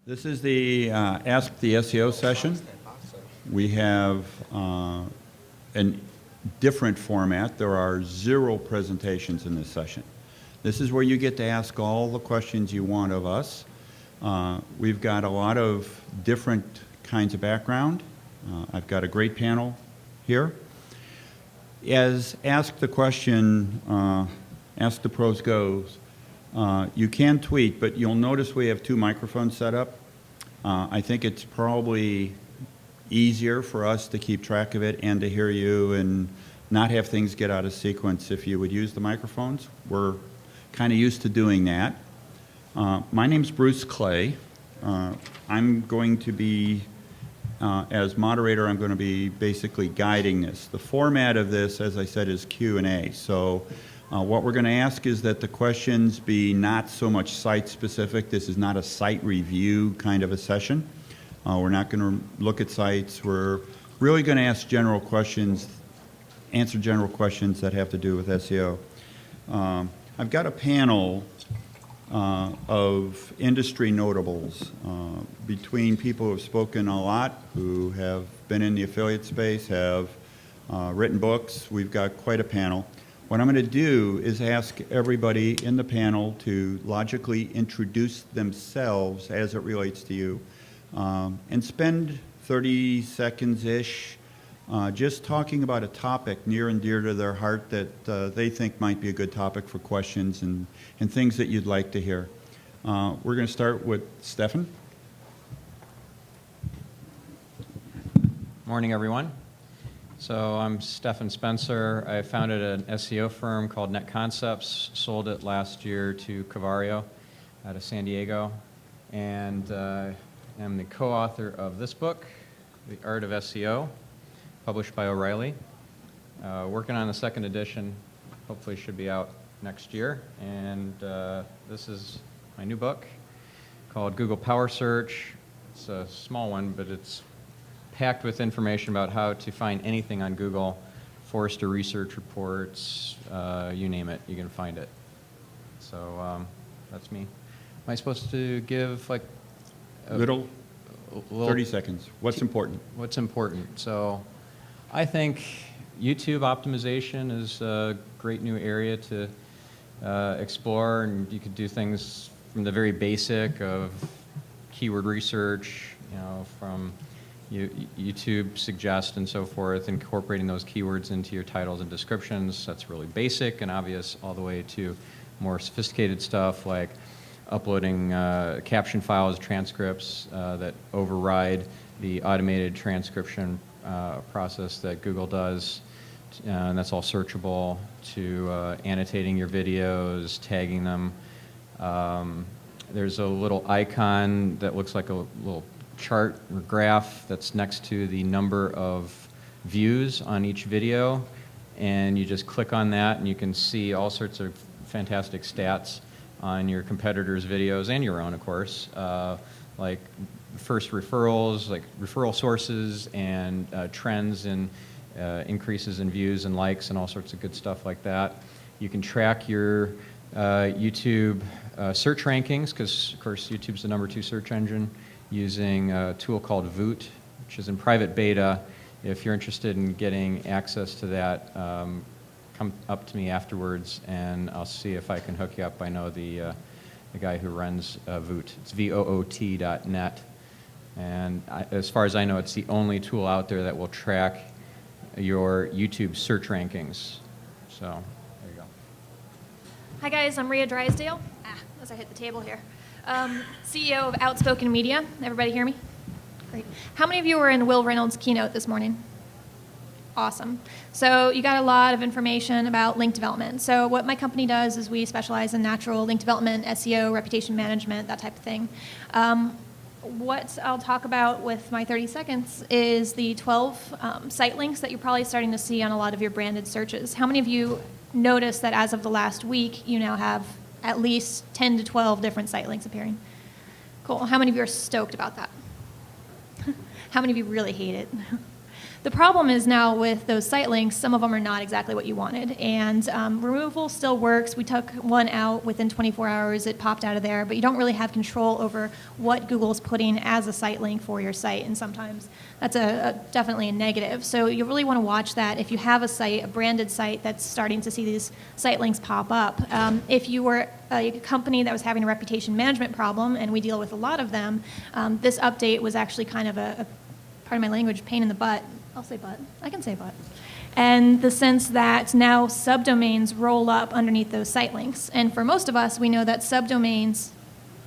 This is the Ask the SEO session. We have a different format. There are 0 presentations in this session. This is where you get to ask all the questions you want of us. We've got a lot of different kinds of background. I've got a great panel here. As Ask the Question, Ask the Pros goes, you can tweet, but you'll notice we have 2 microphones set up. I think it's probably easier for us to keep track of it and to hear you and not have things get out of sequence if you would use the microphones. We're kind of used to doing that. My name's Bruce Clay. I'm going to be, as moderator, I'm going to be basically guiding this. The format of this, as I said, is Q&A. So what we're going to ask is that the questions be not so much site-specific. This is not a site review kind of a session. We're not going to look at sites. We're really going to ask general questions, answer general questions that have to do with SEO. I've got a panel of industry notables between people who have spoken a lot, who have been in the affiliate space, have written books. We've got quite a panel. What I'm going to do is ask everybody in the panel to logically introduce themselves as it relates to you and spend 30 seconds-ish just talking about a topic near and dear to their heart that they think might be a good topic for questions and things that you'd like to hear. We're going to start with Stefan. Morning, everyone. So I'm Stefan Spencer. I founded an SEO firm called Net Concepts, sold it last year to Cavario out of San Diego, and I'm the co-author of this book, The Art of SEO, published by O'Reilly. Working on the 2nd edition, hopefully should be out next year. And this is my new book called Google Power Search. It's a small one, but it's packed with information about how to find anything on Google, Forrester research reports, you name it, you can find it. So that's me. Am I supposed to give like a little 30 seconds. What's important? What's important? So I think YouTube optimization is a great new area to explore, and you could do things from the very basic of keyword research, from YouTube suggest and so forth, incorporating those keywords into your titles and descriptions. That's really basic and obvious, all the way to more sophisticated stuff like uploading caption files, transcripts that override the automated transcription process that Google does, and that's all searchable, to annotating your videos, tagging them. There's a little icon that looks like a little chart or graph that's next to the number of views on each video, and you just click on that and you can see all sorts of fantastic stats on your competitors' videos and your own, of course, like first referrals, like referral sources, and trends in increases in views and likes and all sorts of good stuff like that. You can track your YouTube search rankings, because of course YouTube's the #2 search engine, using a tool called Voot, which is in private beta. If you're interested in getting access to that, come up to me afterwards, and I'll see if I can hook you up. I know the guy who runs Voot. It's voot.net, and as far as I know, it's the only tool out there that will track your YouTube search rankings. So there you go. Hi guys, I'm Rhea Drysdale. As I hit the table here. CEO of Outspoken Media. Everybody hear me? Great. How many of you were in Will Reynolds' keynote this morning? Awesome. So you got a lot of information about link development. So what my company does is we specialize in natural link development, SEO, reputation management, that type of thing. What I'll talk about with my 30 seconds is the 12 site links that you're probably starting to see on a lot of your branded searches. How many of you noticed that as of the last week, you now have at least 10 to 12 different site links appearing? Cool. How many of you are stoked about that? How many of you really hate it? The problem is now with those site links, some of them are not exactly what you wanted. And removal still works. We took one out within 24 hours. It popped out of there. But you don't really have control over what Google's putting as a site link for your site. And sometimes that's definitely a negative. So you really want to watch that. If you have a site, a branded site that's starting to see these site links pop up. If you were a company that was having a reputation management problem, and we deal with a lot of them, this update was actually kind of a pardon my language, pain in the butt. I'll say butt. I can say butt. And the sense that now subdomains roll up underneath those site links. And for most of us, we know that subdomains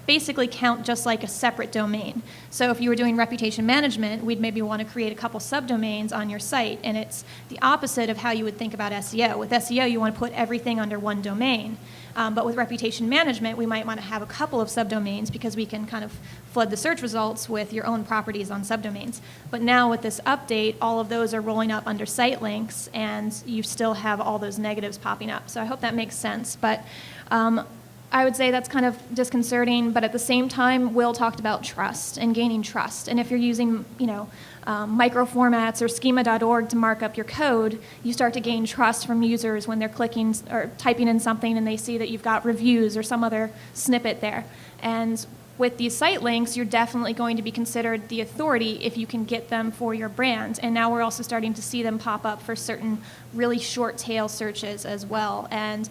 basically count just like a separate domain. So if you were doing reputation management, we'd maybe want to create a couple subdomains on your site. And it's the opposite of how you would think about SEO. With SEO, you want to put everything under one domain. But with reputation management, we might want to have a couple of subdomains because we can kind of flood the search results with your own properties on subdomains. But now with this update, all of those are rolling up under site links, and you still have all those negatives popping up. So I hope that makes sense. But I would say that's kind of disconcerting, but at the same time, Will talked about trust and gaining trust. And if you're using, micro formats or schema.org to mark up your code, you start to gain trust from users when they're clicking or typing in something and they see that you've got reviews or some other snippet there. And with these site links, you're definitely going to be considered the authority if you can get them for your brand. And now we're also starting to see them pop up for certain really short tail searches as well. And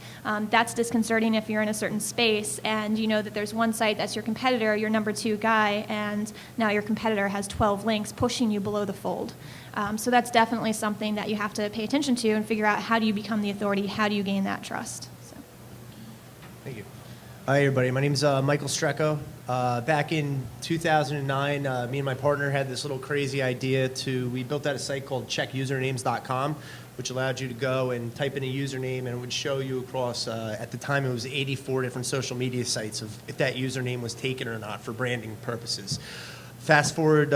that's disconcerting if you're in a certain space and you know that there's one site that's your competitor, your number 2 guy, and now your competitor has 12 links pushing you below the fold. So that's definitely something that you have to pay attention to and figure out how do you become the authority, how do you gain that trust. So. Thank you. Hi, everybody. My name is Michael Streko. Back in 2009, me and my partner had this little crazy idea we built out a site called checkusernames.com, which allowed you to go and type in a username and it would show you across, at the time it was 84 different social media sites of if that username was taken or not for branding purposes. Fast forward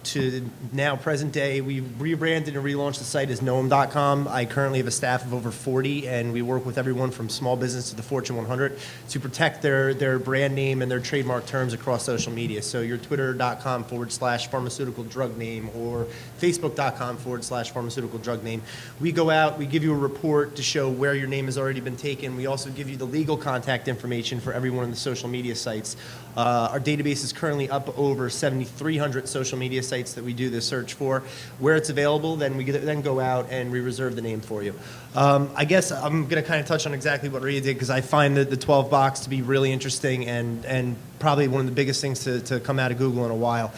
to now present day, we rebranded and relaunched the site as KnowEm.com. I currently have a staff of over 40, and we work with everyone from small business to the Fortune 100 to protect their brand name and their trademark terms across social media. So your twitter.com/pharmaceutical drug name or facebook.com/pharmaceutical drug name. We go out, we give you a report to show where your name has already been taken. We also give you the legal contact information for everyone in the social media sites. Our database is currently up over 7,300 social media sites that we do this search for. Where it's available, then we then go out and we reserve the name for you. I guess I'm going to kind of touch on exactly what Rhea did because I find the 12 box to be really interesting and probably one of the biggest things to come out of Google in a while.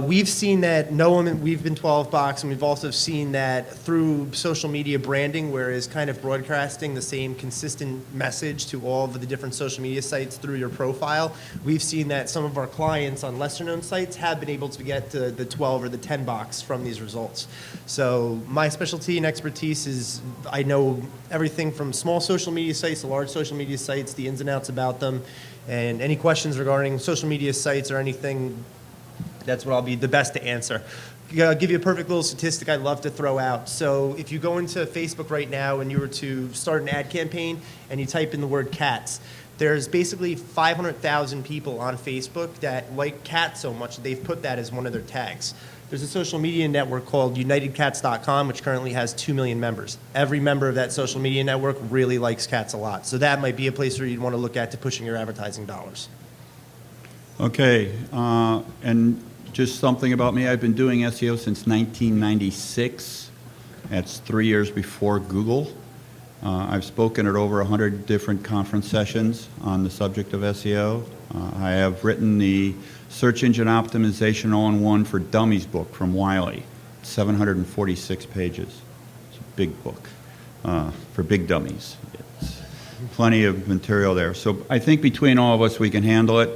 We've seen that we've been 12 box, and we've also seen that through social media branding, whereas kind of broadcasting the same consistent message to all of the different social media sites through your profile. We've seen that some of our clients on lesser known sites have been able to get to the 12 or the 10 box from these results. So my specialty and expertise is I know everything from small social media sites to large social media sites, the ins and outs about them, and any questions regarding social media sites or anything, that's what I'll be the best to answer. Give you a perfect little statistic I'd love to throw out. So if you go into Facebook right now and you were to start an ad campaign and you type in the word cats, there's basically 500,000 people on Facebook that like cats so much that they've put that as one of their tags. There's a social media network called UnitedCats.com, which currently has 2 million members. Every member of that social media network really likes cats a lot. So that might be a place where you'd want to look at to pushing your advertising dollars. Okay, and just something about me, I've been doing SEO since 1996. That's 3 years before Google. I've spoken at over 100 different conference sessions on the subject of SEO. I have written the Search Engine Optimization All-in-One for Dummies book from Wiley, 746 pages. It's a big book for big dummies. It's plenty of material there. So I think between all of us we can handle it.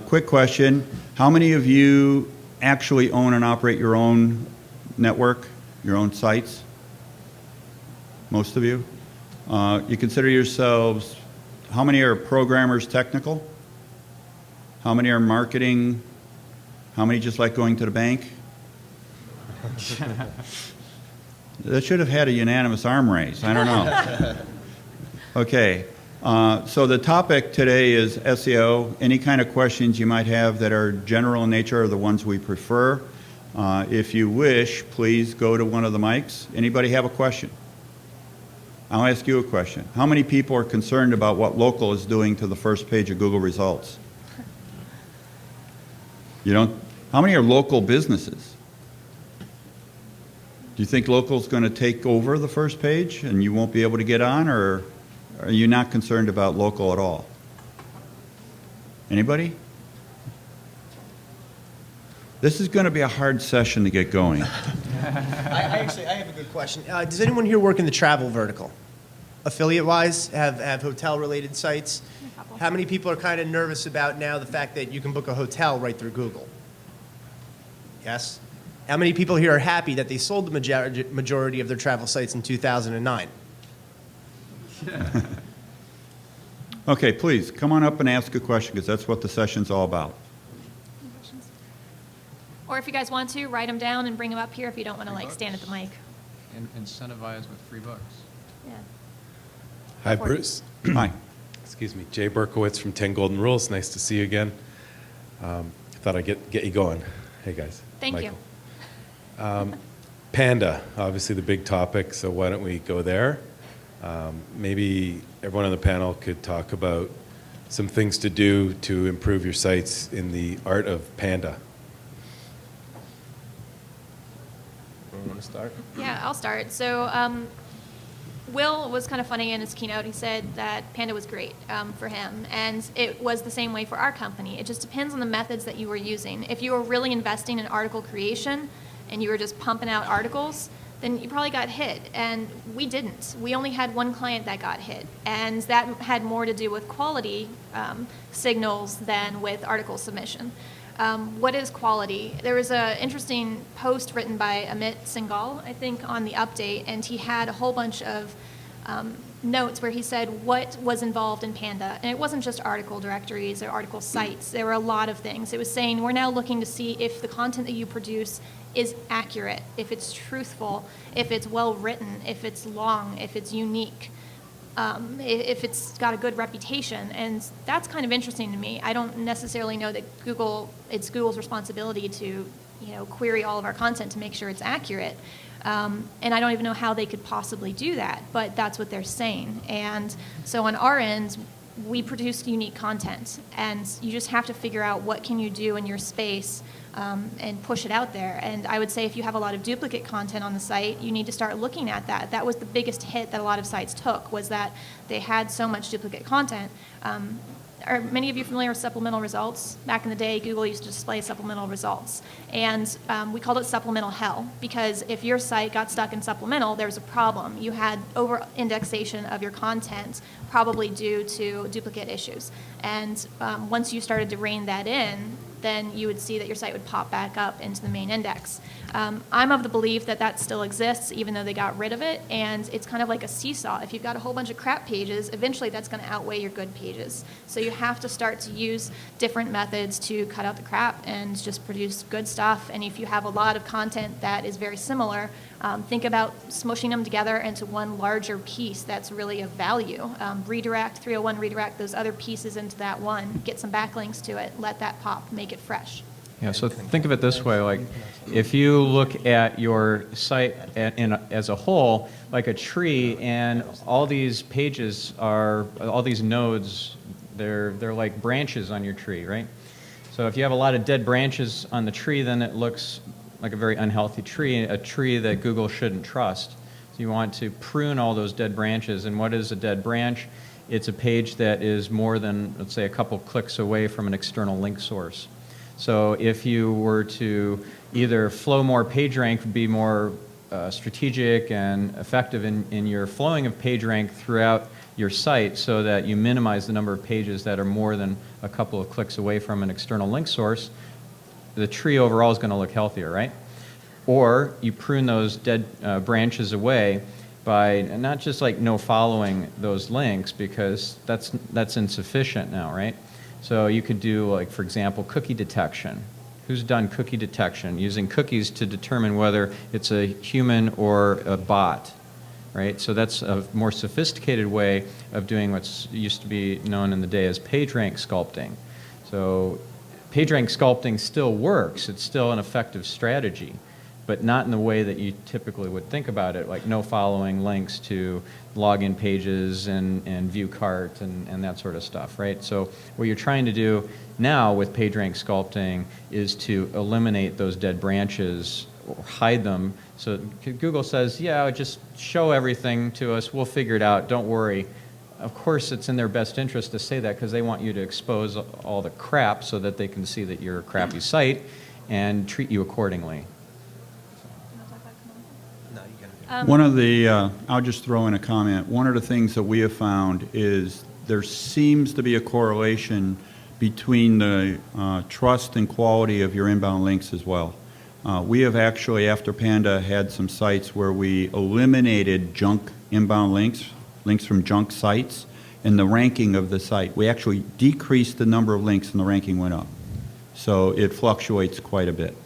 Quick question, how many of you actually own and operate your own network, your own sites? Most of you? You consider yourselves, how many are programmers technical? How many are marketing? How many just like going to the bank? That should have had a unanimous arm raise. I don't know. Okay. So the topic today is SEO. Any kind of questions you might have that are general in nature are the ones we prefer. If you wish, please go to one of the mics. Anybody have a question? I'll ask you a question. How many people are concerned about what local is doing to the first page of Google results? You don't? How many are local businesses? Do you think local is going to take over the first page and you won't be able to get on, or are you not concerned about local at all? Anybody? This is going to be a hard session to get going. I have a good question. Does anyone here work in the travel vertical? Affiliate-wise, have hotel-related sites? How many people are kind of nervous about now the fact that you can book a hotel right through Google? Yes? How many people here are happy that they sold the majority of their travel sites in 2009? Okay, please, come on up and ask a question, because that's what the session's all about. Or if you guys want to, write them down and bring them up here if you don't want to like stand at the mic. And incentivize with free books. Yeah. Hi, Bruce. Hi. Excuse me, Jay Berkowitz from 10 Golden Rules. Nice to see you again. Thought I'd get you going. Hey, guys. Thank Michael. Panda, obviously the big topic, so why don't we go there? Maybe everyone on the panel could talk about some things to do to improve your sites in the art of Panda. Want to start? Yeah, I'll start. So Will was kind of funny in his keynote. He said that Panda was great for him, and it was the same way for our company. It just depends on the methods that you were using. If you were really investing in article creation and you were just pumping out articles, then you probably got hit, and we didn't. We only had one client that got hit, and that had more to do with quality signals than with article submission. What is quality? There was an interesting post written by Amit Singhal, I think, on the update, and he had a whole bunch of notes where he said what was involved in Panda. And it wasn't just article directories or article sites. There were a lot of things. It was saying we're now looking to see if the content that you produce is accurate, if it's truthful, if it's well written, if it's long, if it's unique. If it's got a good reputation, and that's kind of interesting to me. I don't necessarily know that it's Google's responsibility to, query all of our content to make sure it's accurate, and I don't even know how they could possibly do that, but that's what they're saying. And so on our end, we produce unique content, and you just have to figure out what can you do in your space and push it out there. And I would say if you have a lot of duplicate content on the site, you need to start looking at that. That was the biggest hit that a lot of sites took, was that they had so much duplicate content. Are many of you familiar with supplemental results? Back in the day, Google used to display supplemental results. And we called it supplemental hell, because if your site got stuck in supplemental, there was a problem. You had over-indexation of your content, probably due to duplicate issues. And once you started to rein that in, then you would see that your site would pop back up into the main index. I'm of the belief that that still exists, even though they got rid of it, and it's kind of like a seesaw. If you've got a whole bunch of crap pages, eventually that's going to outweigh your good pages. So you have to start to use different methods to cut out the crap and just produce good stuff. And if you have a lot of content that is very similar, think about smushing them together into one larger piece that's really of value. Redirect, 301 redirect those other pieces into that one, get some backlinks to it, let that pop, make it fresh. Yeah, so think of it this way, like if you look at your site as a whole, like a tree, and all these pages are, all these nodes, they're like branches on your tree, right? So if you have a lot of dead branches on the tree, then it looks like a very unhealthy tree, a tree that Google shouldn't trust. So you want to prune all those dead branches. And what is a dead branch? It's a page that is more than, let's say, a couple clicks away from an external link source. So if you were to either flow more PageRank, be more strategic and effective in your flowing of PageRank throughout your site so that you minimize the number of pages that are more than a couple of clicks away from an external link source, the tree overall is going to look healthier, right? Or you prune those dead branches away by not just like no following those links, because that's insufficient now, right? So you could do, like, for example, cookie detection. Who's done cookie detection? Using cookies to determine whether it's a human or a bot, right? So that's a more sophisticated way of doing what's used to be known in the day as PageRank sculpting. So PageRank sculpting still works. It's still an effective strategy, but not in the way that you typically would think about it, like no following links to login pages and view cart and that sort of stuff, right? So what you're trying to do now with PageRank sculpting is to eliminate those dead branches or hide them. So Google says, yeah, just show everything to us. We'll figure it out. Don't worry. Of course, it's in their best interest to say that because they want you to expose all the crap so that they can see that you're a crappy site and treat you accordingly. No, you got it. One of the, I'll just throw in a comment. One of the things that we have found is there seems to be a correlation between the trust and quality of your inbound links as well. We have actually, after Panda, had some sites where we eliminated junk inbound links from junk sites, and the ranking of the site. We actually decreased the number of links and the ranking went up. So it fluctuates quite a bit.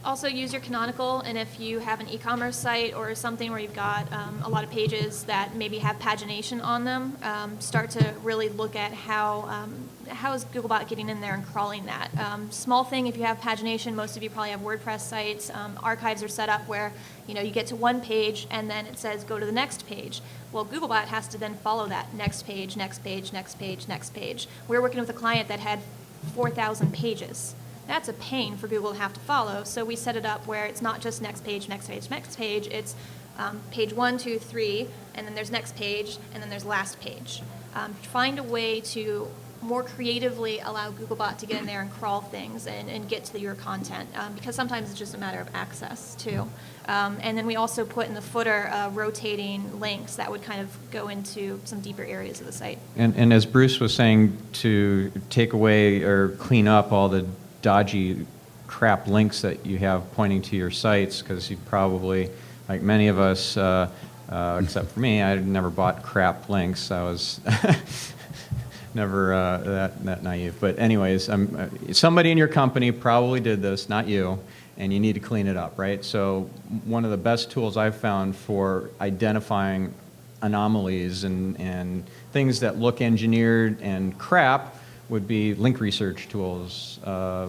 Also use your canonical, and if you have an e-commerce site or something where you've got a lot of pages that maybe have pagination on them, start to really look at how is Googlebot getting in there and crawling that. Small thing, if you have pagination, most of you probably have WordPress sites. Archives are set up where you get to one page and then it says go to the next page. Well, Googlebot has to then follow that next page, next page, next page, next page. We're working with a client that had 4,000 pages. That's a pain for Google to have to follow, so we set it up where it's not just next page, next page, next page. It's page 1, 2, 3, and then there's next page, and then there's last page. Find a way to more creatively allow Googlebot to get in there and crawl things and get to your content, because sometimes it's just a matter of access, too. And then we also put in the footer rotating links that would kind of go into some deeper areas of the site. And as Bruce was saying, to take away or clean up all the dodgy crap links that you have pointing to your sites, because you probably, like many of us, except for me, I never bought crap links. I was never that naive. But anyways, somebody in your company probably did this, not you, and you need to clean it up, right? So one of the best tools I've found for identifying anomalies and things that look engineered and crap would be link research tools.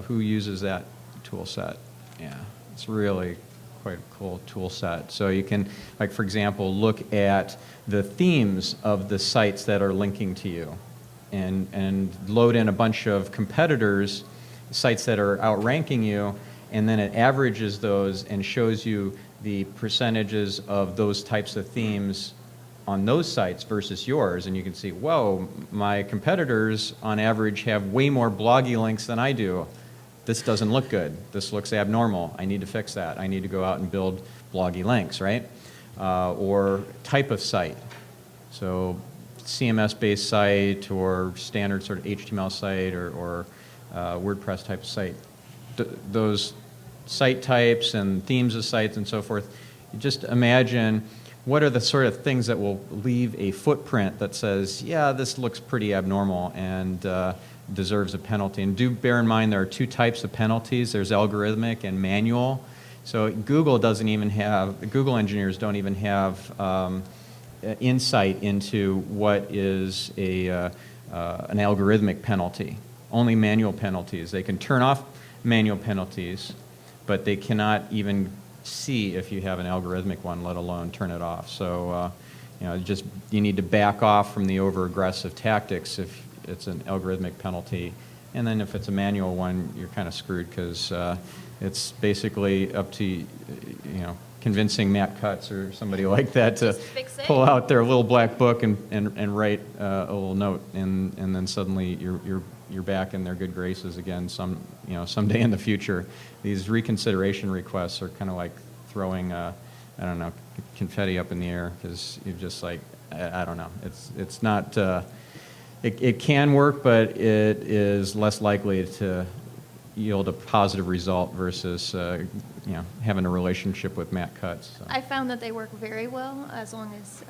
Who uses that tool set? Yeah, it's really quite a cool tool set. So you can, like for example, look at the themes of the sites that are linking to you and load in a bunch of competitors, sites that are outranking you, and then it averages those and shows you the percentages of those types of themes on those sites versus yours, and you can see, whoa, my competitors on average have way more bloggy links than I do. This doesn't look good. This looks abnormal. I need to fix that. I need to go out and build bloggy links, right? Or type of site. So CMS-based site or standard sort of HTML site or WordPress type of site. Those site types and themes of sites and so forth, you just imagine what are the sort of things that will leave a footprint that says, yeah, this looks pretty abnormal and deserves a penalty. And do bear in mind there are two types of penalties. There's algorithmic and manual. So Google doesn't even have, Google engineers don't even have insight into what is an algorithmic penalty. Only manual penalties. They can turn off manual penalties, but they cannot even see if you have an algorithmic one, let alone turn it off. So, you need to back off from the over-aggressive tactics if it's an algorithmic penalty. And then if it's a manual one, you're kind of screwed because it's basically up to, convincing Matt Cutts or somebody like that to pull out their little black book and write a little note, and then suddenly you're back in their good graces again someday in the future. These reconsideration requests are kind of like throwing confetti up in the air, because you're just like, I don't know, it's not it can work, but it is less likely to yield a positive result versus having a relationship with Matt Cutts. So. I found that they work very well as long as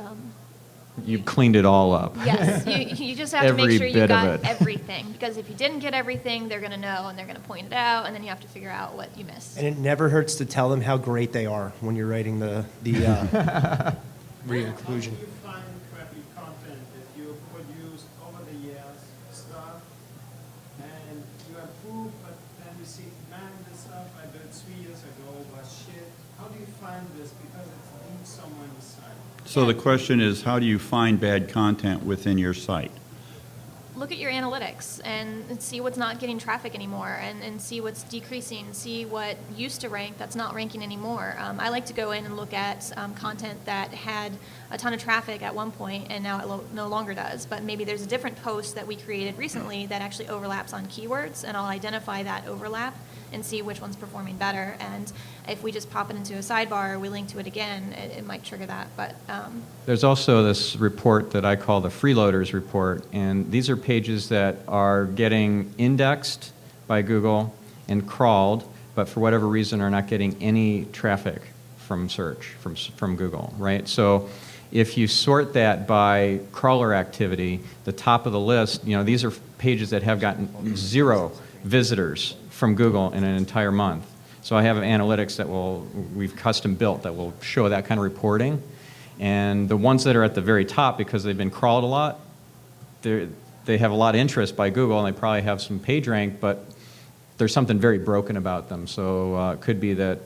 you cleaned it all up. Yes, you just have to make Every sure you bit of got it. everything, because if you didn't get everything, they're going to know and they're going to point it out, and then you have to figure out what you missed. And it never hurts to tell them how great they are when you're writing the re-inclusion. How do you find crappy content if you produce over the years stuff and you improve, but you see, man, this stuff I built 3 years ago was shit. How do you find this? Because it's deep somewhere in the site. So the question is, how do you find bad content within your site? Look at your analytics and see what's not getting traffic anymore, and see what's decreasing, see what used to rank that's not ranking anymore. I like to go in and look at content that had a ton of traffic at one point and now it no longer does, but maybe there's a different post that we created recently that actually overlaps on keywords, and I'll identify that overlap and see which one's performing better. And if we just pop it into a sidebar or we link to it again, it might trigger that. But There's also this report that I call the freeloaders report, and these are pages that are getting indexed by Google and crawled, but for whatever reason are not getting any traffic from search, from Google, right? So if you sort that by crawler activity, the top of the list, these are pages that have gotten 0 visitors from Google in an entire month. So I have analytics that we've custom built that will show that kind of reporting. And the ones that are at the very top, because they've been crawled a lot, they have a lot of interest by Google, and they probably have some page rank, but there's something very broken about them. So it could be that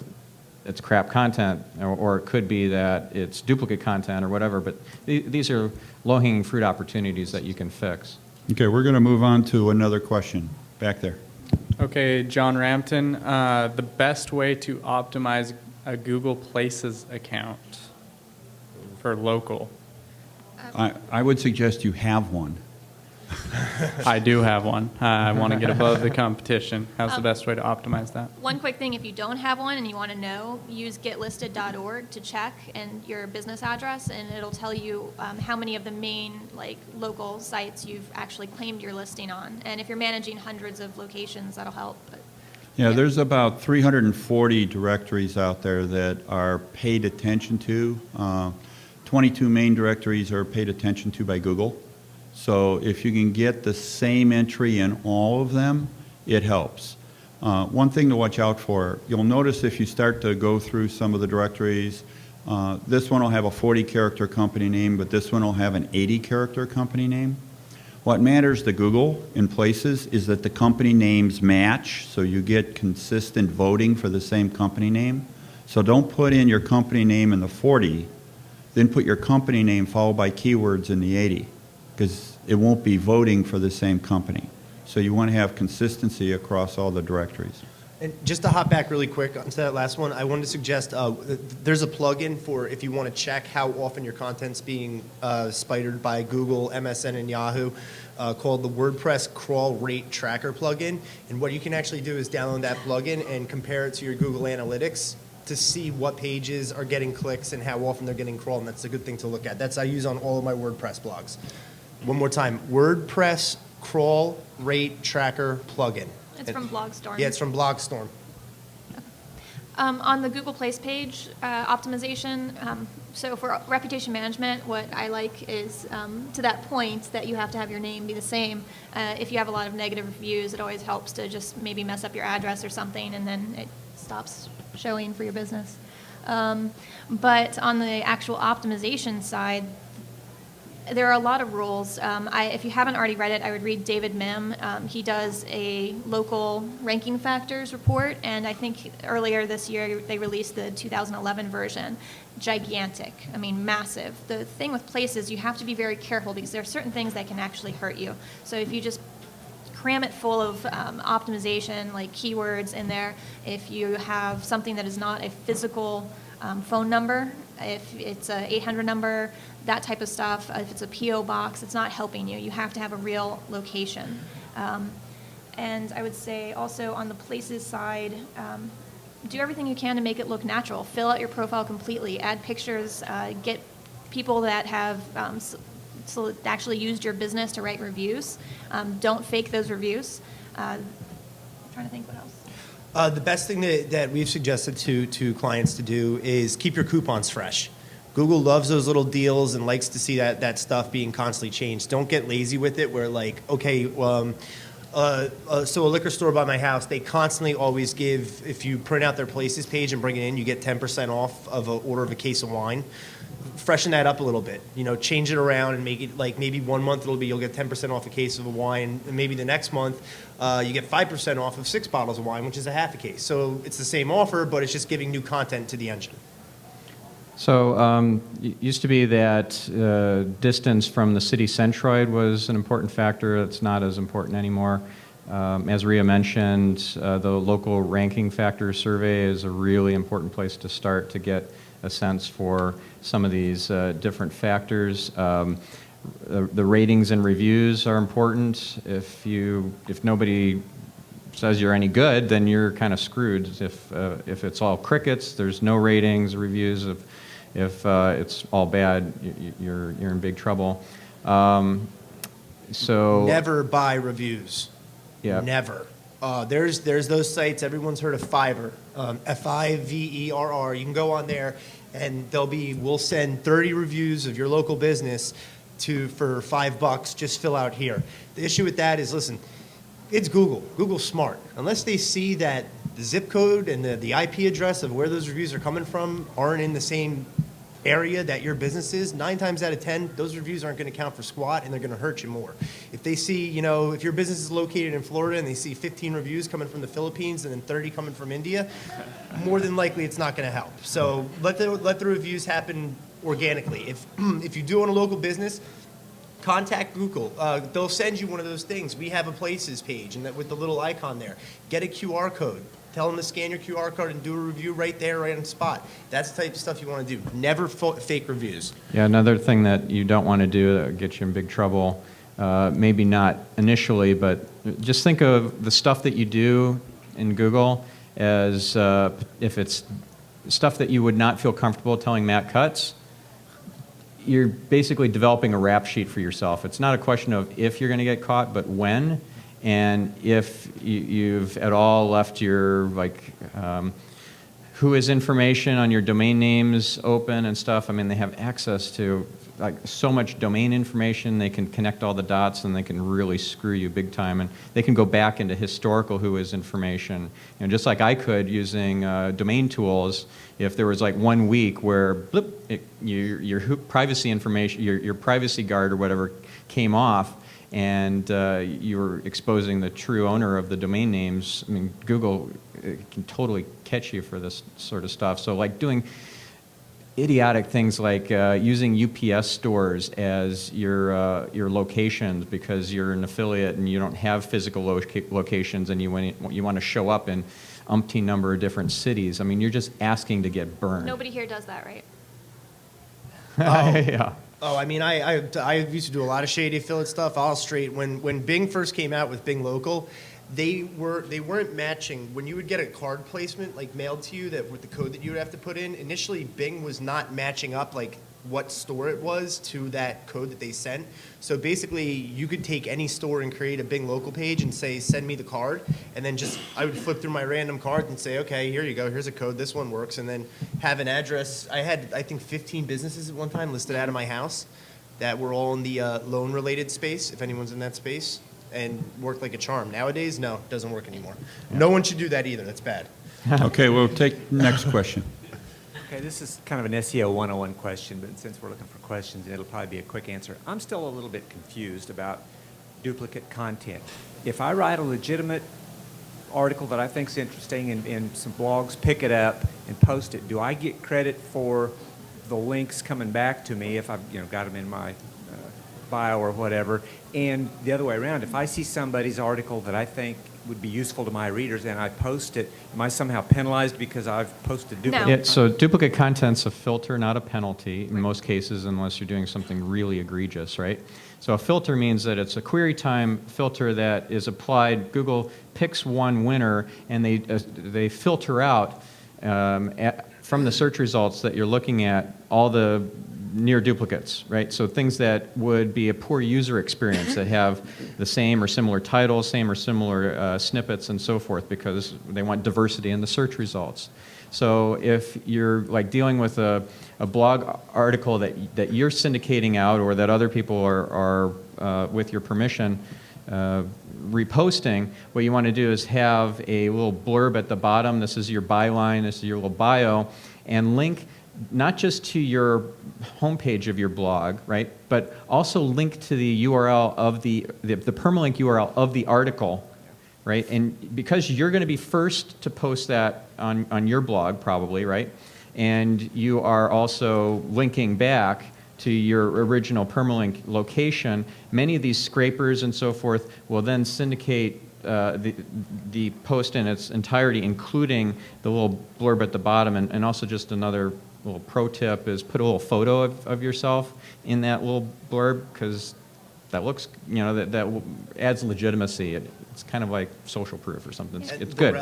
it's crap content, or it could be that it's duplicate content or whatever, but these are low-hanging fruit opportunities that you can fix. Okay, we're going to move on to another question back there. Okay, John Rampton, the best way to optimize a Google Places account for local. I would suggest you have one. I do have one. I want to get above the competition. How's the best way to optimize that? one quick thing, if you don't have one and you want to know, use getlisted.org to check and your business address, and it'll tell you how many of the main local sites you've actually claimed your listing on. And if you're managing hundreds of locations, that'll help. But Yeah, there's about 340 directories out there that are paid attention to. 22 main directories are paid attention to by Google. So if you can get the same entry in all of them, it helps. One thing to watch out for, you'll notice if you start to go through some of the directories, this one will have a 40-character company name, but this one will have an 80-character company name. What matters to Google in Places is that the company names match, so you get consistent voting for the same company name. So don't put in your company name in the 40, then put your company name followed by keywords in the 80, because it won't be voting for the same company. So you want to have consistency across all the directories. And just to hop back really quick onto that last one, I wanted to suggest there's a plugin for if you want to check how often your content's being spidered by Google, MSN, and Yahoo, called the WordPress Crawl Rate Tracker plugin. And what you can actually do is download that plugin and compare it to your Google Analytics to see what pages are getting clicks and how often they're getting crawled, and that's a good thing to look at. That's I use on all of my WordPress blogs. One more time, WordPress Crawl Rate Tracker plugin. it's from Blogstorm. Yeah, it's from Blogstorm. On the Google Place page optimization, so for reputation management, what I like is to that point that you have to have your name be the same. If you have a lot of negative reviews, it always helps to just maybe mess up your address or something, and then it stops showing for your business. But on the actual optimization side, there are a lot of rules. If you haven't already read it, I would read David Mim. He does a local ranking factors report, and I think earlier this year they released the 2011 version. Gigantic. I mean, massive. The thing with places, you have to be very careful because there are certain things that can actually hurt you. So if you just cram it full of optimization, like keywords in there, if you have something that is not a physical phone number, if it's an 800 number, that type of stuff, if it's a P.O. box, it's not helping you. You have to have a real location. And I would say also on the places side, do everything you can to make it look natural. Fill out your profile completely. Add pictures. Get people that have actually used your business to write reviews. Don't fake those reviews. I'm trying to think what else. The best thing that we've suggested to clients to do is keep your coupons fresh. Google loves those little deals and likes to see that stuff being constantly changed. Don't get lazy with it where okay, so a liquor store by my house, they constantly always give, if you print out their Places page and bring it in, you get 10% off of an order of a case of wine. freshen that up a little bit. Change it around and make it like maybe 1 month you'll get 10% off a case of a wine, and maybe the next month you get 5% off of 6 bottles of wine, which is a half a case. So it's the same offer, but it's just giving new content to the engine. So it used to be that distance from the city centroid was an important factor. It's not as important anymore. As Rhea mentioned, the local ranking factor survey is a really important place to start to get a sense for some of these different factors. The ratings and reviews are important. If nobody says you're any good, then you're kind of screwed. If it's all crickets, there's no ratings, reviews. If it's all bad, you're in big trouble. So Never buy reviews. Yeah. Never. There's those sites. Everyone's heard of Fiverr, Fiverr. You can go on there, and we'll send 30 reviews of your local business for $5. Just fill out here. The issue with that is, listen, it's Google. Google's smart. Unless they see that the zip code and the IP address of where those reviews are coming from aren't in the same area that your business is, 9 times out of 10, those reviews aren't going to count for squat, and they're going to hurt you more. If they see, if your business is located in Florida and they see 15 reviews coming from the Philippines and then 30 coming from India, more than likely it's not going to help. So let the reviews happen organically. If you do own a local business, contact Google. They'll send you one of those things. We have a places page, and with the little icon there. Get a QR code. Tell them to scan your QR code and do a review right there, right on the spot. That's the type of stuff you want to do. Never fake reviews. yeah, another thing that you don't want to do that gets you in big trouble, maybe not initially, but just think of the stuff that you do in Google as if it's stuff that you would not feel comfortable telling Matt Cutts, you're basically developing a rap sheet for yourself. It's not a question of if you're going to get caught, but when. And if you've at all left your who is information on your domain names open and stuff, I mean, they have access to so much domain information. They can connect all the dots, and they can really screw you big time. And they can go back into historical who is information. Just like I could using domain tools, if there was 1 week where blip, your privacy information, your privacy guard or whatever came off, and you were exposing the true owner of the domain names. I mean, Google can totally catch you for this sort of stuff. So doing idiotic things like using UPS stores as your locations because you're an affiliate and you don't have physical locations, and you want to show up in umpteen number of different cities. I mean, you're just asking to get burned. Nobody here does that, right? Yeah. Oh, I mean, I used to do a lot of shady affiliate stuff. When Bing first came out with Bing Local, they weren't matching. When you would get a card placement mailed to you with the code that you would have to put in, initially Bing was not matching up what store it was to that code that they sent. So basically, you could take any store and create a Bing Local page and say, send me the card, and then I would flip through my random cards and say, okay, here you go, here's a code, this one works, and then have an address. I had, I think, 15 businesses at one time listed out of my house that were all in the loan-related space, if anyone's in that space, and worked like a charm. Nowadays, no, it doesn't work anymore. Yeah. No one should do that either. That's bad. Okay, we'll take next question. Okay, this is kind of an SEO 101 question, but since we're looking for questions, it'll probably be a quick answer. I'm still a little bit confused about duplicate content. If I write a legitimate article that I think is interesting in some blogs, pick it up and post it, do I get credit for the links coming back to me if I've got them in my bio or whatever? And the other way around, if I see somebody's article that I think would be useful to my readers and I post it, am I somehow penalized because I've posted duplicate content? So duplicate content's a filter, not a penalty in most cases, unless you're doing something really egregious, right? So a filter means that it's a query time filter that is applied. Google picks one winner, and they filter out from the search results that you're looking at all the near duplicates, right? So things that would be a poor user experience that have the same or similar titles, same or similar snippets, and so forth, because they want diversity in the search results. So if you're dealing with a blog article that you're syndicating out, or that other people are with your permission reposting, what you want to do is have a little blurb at the bottom. This is your byline, this is your little bio, and link not just to your homepage of your blog, right, but also link to the URL of the permalink URL of the article, right? And because you're going to be first to post that on your blog probably, right? And you are also linking back to your original permalink location, many of these scrapers and so forth will then syndicate the post in its entirety, including the little blurb at the bottom. And also just another little pro tip is put a little photo of yourself in that little blurb, because that looks, you know, that adds legitimacy. It's kind of like social proof or something. It's good.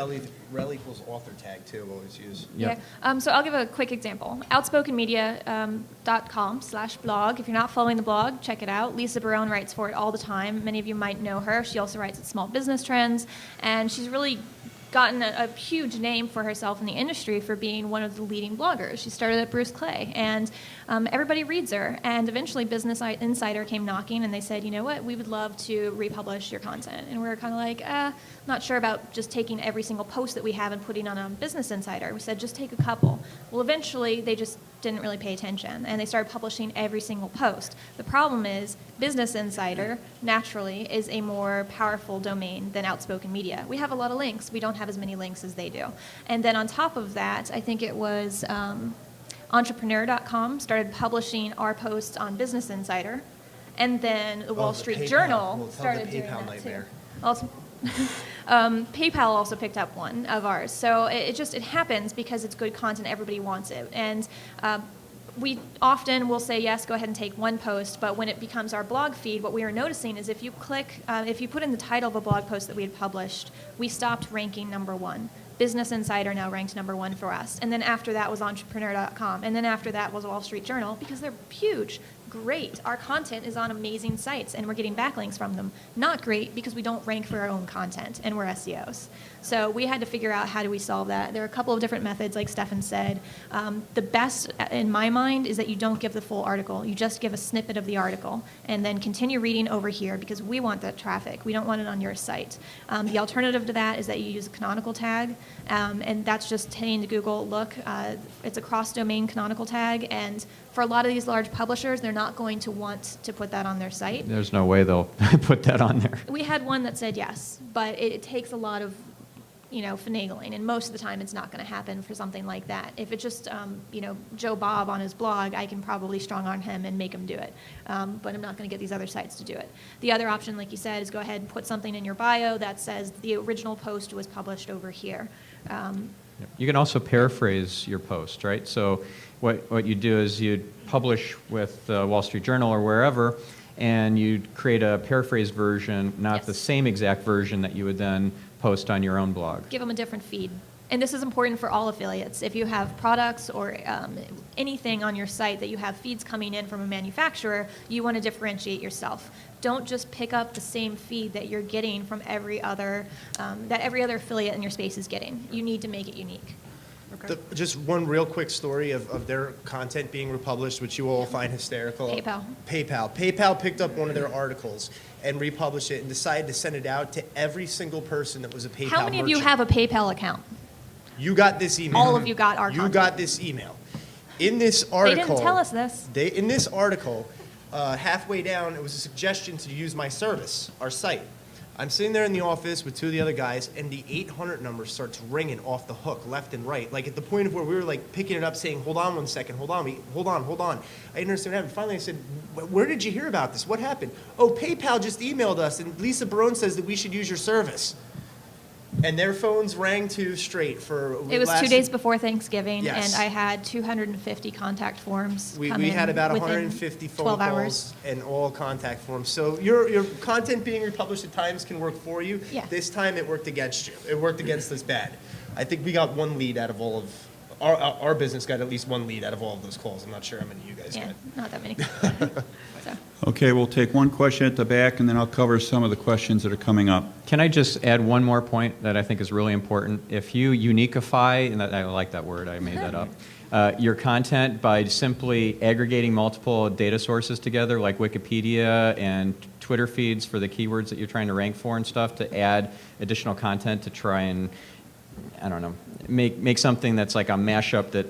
Rel equals author tag too, always use. Yep. Yeah. So I'll give a quick example. Outspokenmedia.com/blog. If you're not following the blog, check it out. Lisa Barone writes for it all the time. Many of you might know her. She also writes at Small Business Trends, and she's really gotten a huge name for herself in the industry for being one of the leading bloggers. She started at Bruce Clay, and everybody reads her. And eventually Business Insider came knocking, and they said, you know what, we would love to republish your content. And we were kind of like, not sure about just taking every single post that we have and putting on a Business Insider. We said, just take a couple. Well, eventually they just didn't really pay attention, and they started publishing every single post. The problem is Business Insider, naturally, is a more powerful domain than Outspoken Media. We have a lot of links. We don't have as many links as they do. And then on top of that, I think it was Entrepreneur.com started publishing our posts on Business Insider, and then the Wall Street Journal started doing that too. Also, PayPal also picked up one of ours. So it happens because it's good content. Everybody wants it. And we often will say, yes, go ahead and take one post, but when it becomes our blog feed, what we are noticing is if you click, if you put in the title of a blog post that we had published, we stopped ranking #1. Business Insider now ranked #1 for us. And then after that was Entrepreneur.com. And then after that was Wall Street Journal, because they're huge. Great. Our content is on amazing sites, and we're getting backlinks from them. Not great, because we don't rank for our own content, and we're SEOs. So we had to figure out how do we solve that. There are a couple of different methods, like Stefan said. The best, in my mind, is that you don't give the full article. You just give a snippet of the article, and then continue reading over here, because we want that traffic. We don't want it on your site. The alternative to that is that you use a canonical tag, and that's just saying to Google, look, it's a cross-domain canonical tag, and for a lot of these large publishers, they're not going to want to put that on their site. There's no way they'll put that on there. We had one that said yes, but it takes a lot of, finagling, and most of the time it's not going to happen for something like that. If it's just, Joe Bob on his blog, I can probably strong-arm him and make him do it, but I'm not going to get these other sites to do it. The other option, like you said, is go ahead and put something in your bio that says the original post was published over here. You can also paraphrase your post, right? So what you do is you publish with Wall Street Journal or wherever, and you create a paraphrase version, not Yes. the same exact version that you would then post on your own blog. Give them a different feed. And this is important for all affiliates. If you have products or anything on your site that you have feeds coming in from a manufacturer, you want to differentiate yourself. Don't just pick up the same feed that you're getting from every other affiliate in your space is getting. You need to make it unique. Just one real quick story of their content being republished, which you will all find hysterical. PayPal picked up one of their articles and republished it and decided to send it out to every single person that was a PayPal How many of you merchant. have a PayPal account? You got this email. All of you got our You content. got this email. In this article... They didn't tell us this. In this article, halfway down, it was a suggestion to use my service, our site. I'm sitting there in the office with two of the other guys, and the 800 number starts ringing off the hook, left and right, like at the point of where we were like picking it up, saying, "Hold on 1 second, hold on. I didn't understand what happened. Finally, I said, "Where did you hear about this? What happened?" "Oh, PayPal just emailed us, and Lisa Barone says that we should use your service." And their phones rang too straight for... It was 2 days before Thanksgiving, Yes. and I had 250 contact forms We come in had about within 150 phone 12 calls hours. and all contact forms. So your content being republished at times can work for you. Yeah. This time it worked against you. It worked against us bad. I think we got one lead out of all of... Our business got at least one lead out of all of those calls. I'm not sure how many you guys Yeah, got. not that many. So. Okay, we'll take one question at the back, and then I'll cover some of the questions that are coming up. Can I just add one more point that I think is really important? If you uniquify, and I like that word, I made that up, your content by simply aggregating multiple data sources together, like Wikipedia and Twitter feeds for the keywords that you're trying to rank for and stuff, to add additional content to try and, I don't know, make something that's like a mashup that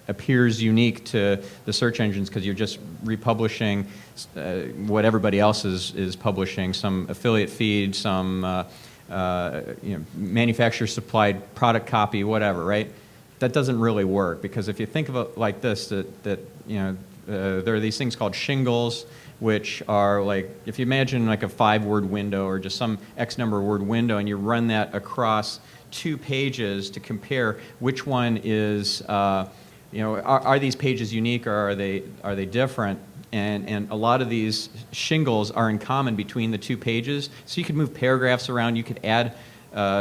appears unique to the search engines because you're just republishing what everybody else is publishing, some affiliate feed, some manufacturer supplied product copy, whatever, right? That doesn't really work, because if you think of it like this, there are these things called shingles, which are like, if you imagine like a 5-word window or just some X number of word window, and you run that across 2 pages to compare which one is, are these pages unique, or are they different? And a lot of these shingles are in common between the 2 pages, so you could move paragraphs around, you could add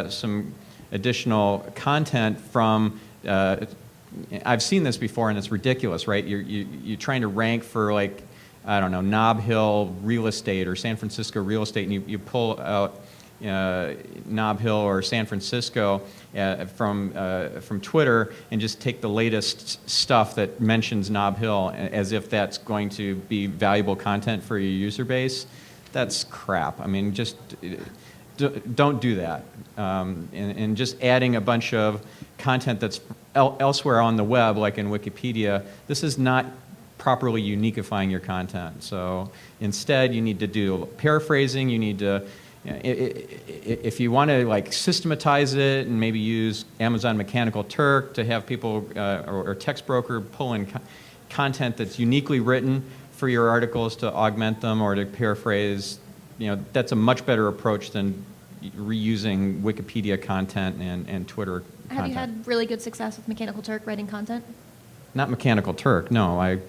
some additional content from. I've seen this before, and it's ridiculous, right? You're trying to rank for, like, I don't know, Nob Hill real estate or San Francisco real estate, and you pull out Nob Hill or San Francisco from Twitter and just take the latest stuff that mentions Nob Hill as if that's going to be valuable content for your user base. That's crap. I mean, just don't do that. And just adding a bunch of content that's elsewhere on the web, like in Wikipedia, this is not properly uniquifying your content. So instead, you need to do paraphrasing. You need to, if you want to like systematize it and maybe use Amazon Mechanical Turk to have people or text broker pull in content that's uniquely written for your articles to augment them or to paraphrase, that's a much better approach than reusing Wikipedia content and Twitter content. Have you had really good success with Mechanical Turk writing content? Not Mechanical Turk, no.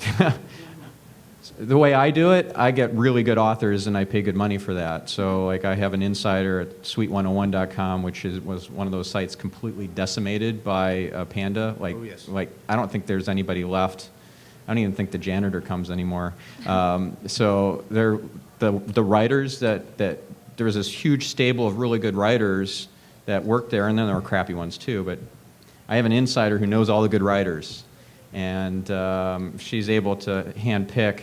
The way I do it, I get really good authors and I pay good money for that. So like I have an insider at sweet101.com, which was one of those sites completely decimated by Panda. Like, Oh, yes. like I don't think there's anybody left. I don't even think the janitor comes anymore. So the writers that there was this huge stable of really good writers that worked there, and then there were crappy ones too. But I have an insider who knows all the good writers, and she's able to handpick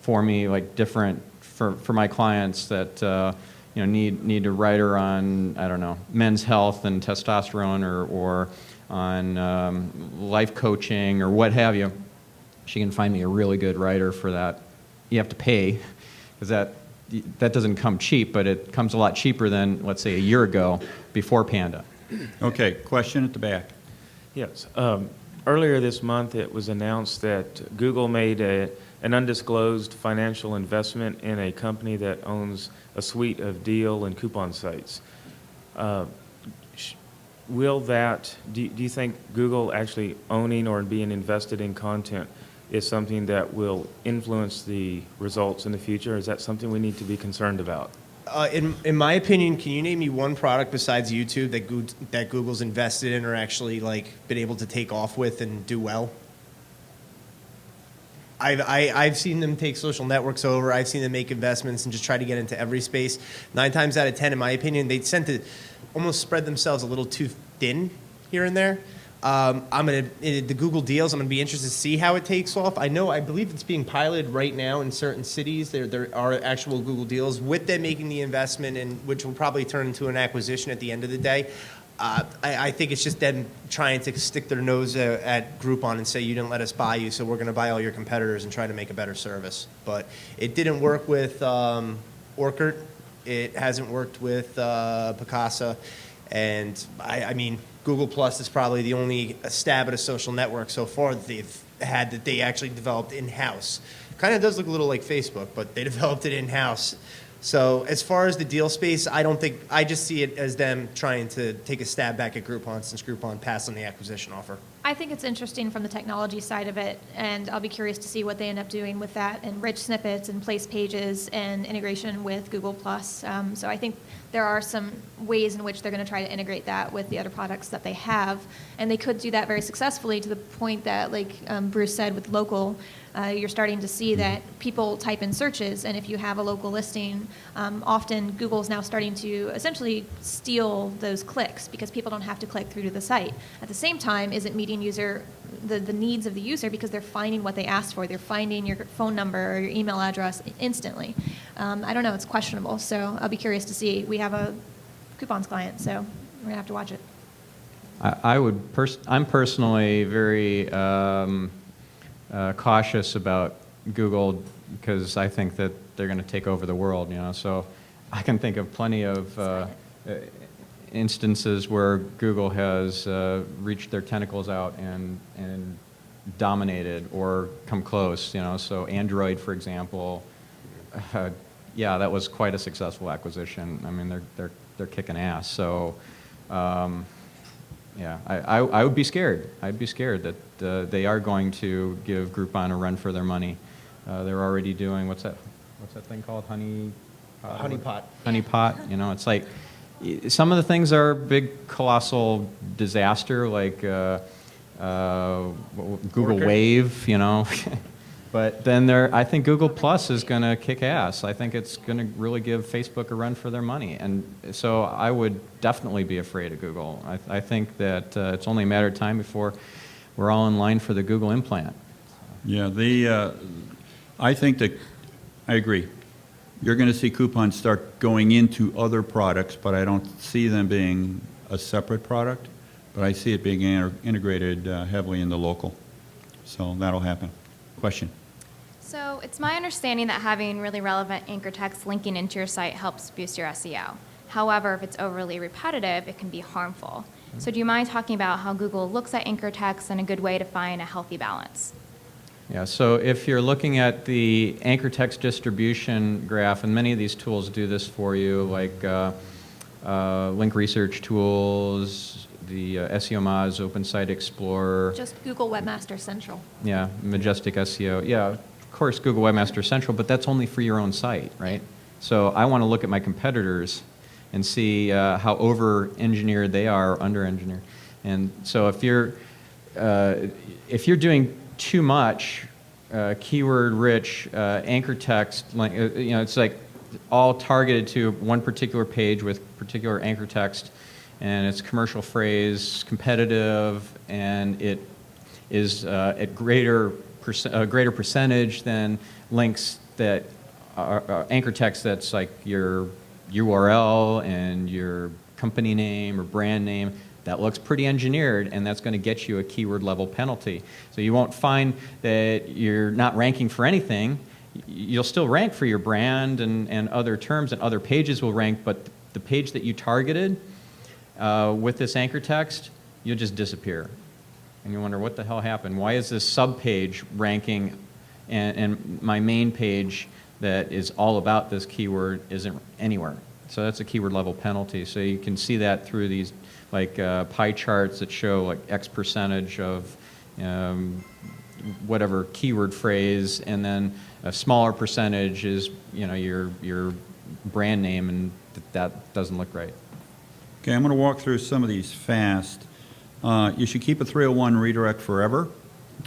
for me like different for my clients that need a writer on, I don't know, men's health and testosterone or on life coaching or what have you. She can find me a really good writer for that. You have to pay, because that doesn't come cheap, but it comes a lot cheaper than, let's say, a year ago before Panda. Okay, question at the back. Yes. Earlier this month, it was announced that Google made an undisclosed financial investment in a company that owns a suite of deal and coupon sites. Will that, do you think Google actually owning or being invested in content is something that will influence the results in the future? Is that something we need to be concerned about? In my opinion, can you name me one product besides YouTube that Google's invested in or actually like been able to take off with and do well? I've seen them take social networks over. I've seen them make investments and just try to get into every space. 9 times out of 10, in my opinion, they tend to almost spread themselves a little too thin here and there. The Google deals, I'm going to be interested to see how it takes off. I believe it's being piloted right now in certain cities. There are actual Google deals with them making the investment, and which will probably turn into an acquisition at the end of the day. I think it's just them trying to stick their nose at Groupon and say, you didn't let us buy you, so we're going to buy all your competitors and try to make a better service. But it didn't work with Orkut. It hasn't worked with Picasa. And I mean, Google Plus is probably the only stab at a social network so far that they've had that they actually developed in-house. Kind of does look a little like Facebook, but they developed it in-house. So as far as the deal space, I just see it as them trying to take a stab back at Groupon since Groupon passed on the acquisition offer. I think it's interesting from the technology side of it, and I'll be curious to see what they end up doing with that and rich snippets and place pages and integration with Google+. So I think there are some ways in which they're going to try to integrate that with the other products that they have, and they could do that very successfully to the point that, like Bruce said, with local, you're starting to see that people type in searches, and if you have a local listing, often Google's now starting to essentially steal those clicks because people don't have to click through to the site. At the same time, is it meeting the needs of the user because they're finding what they asked for? They're finding your phone number or your email address instantly. I don't know, it's questionable, so I'll be curious to see. We have a coupons client, so we're going to have to watch it. I'm personally very cautious about Google because I think that they're going to take over the world, you know. So I can think of plenty of instances where Google has reached their tentacles out and dominated or come close, you know. So Android, for example, yeah, that was quite a successful acquisition. I mean, they're kicking ass. So. Yeah, I would be scared. I'd be scared that they are going to give Groupon a run for their money. They're already doing, what's that thing called? Honeypot. Honeypot. You know, it's like some of the things are a big colossal disaster, like Google Worker. Wave. You know, but then I think Google Plus is going to kick ass. I think it's going to really give Facebook a run for their money, and so I would definitely be afraid of Google. I think that it's only a matter of time before we're all in line for the Google implant. Yeah, I think that, I agree. You're going to see coupons start going into other products, but I don't see them being a separate product, but I see it being integrated heavily in the local. So that'll happen. Question? So it's my understanding that having really relevant anchor text linking into your site helps boost your SEO. However, if it's overly repetitive, it can be harmful. So do you mind talking about how Google looks at anchor text and a good way to find a healthy balance? Yeah, so if you're looking at the anchor text distribution graph, and many of these tools do this for you, like link research tools, the SEO Moz, Open Site Explorer. Just Google Webmaster Central. Yeah, Majestic SEO. Yeah, of course, Google Webmaster Central, but that's only for your own site, right? So I want to look at my competitors and see how over-engineered they are or under-engineered. And so if you're doing too much keyword-rich anchor text, you know, it's like all targeted to one particular page with particular anchor text, and it's commercial phrase, competitive, and it is at greater percentage than links that are anchor text that's like your URL and your company name or brand name. That looks pretty engineered, and that's going to get you a keyword level penalty. So you won't find that you're not ranking for anything. You'll still rank for your brand and other terms, and other pages will rank, but the page that you targeted with this anchor text, you'll just disappear. And you wonder, what the hell happened? Why is this sub-page ranking and my main page that is all about this keyword isn't anywhere? So that's a keyword level penalty. So you can see that through these like pie charts that show like X percentage of whatever keyword phrase, and then a smaller percentage is, you know, your brand name, and that doesn't look right. Okay, I'm going to walk through some of these fast. You should keep a 301 redirect forever.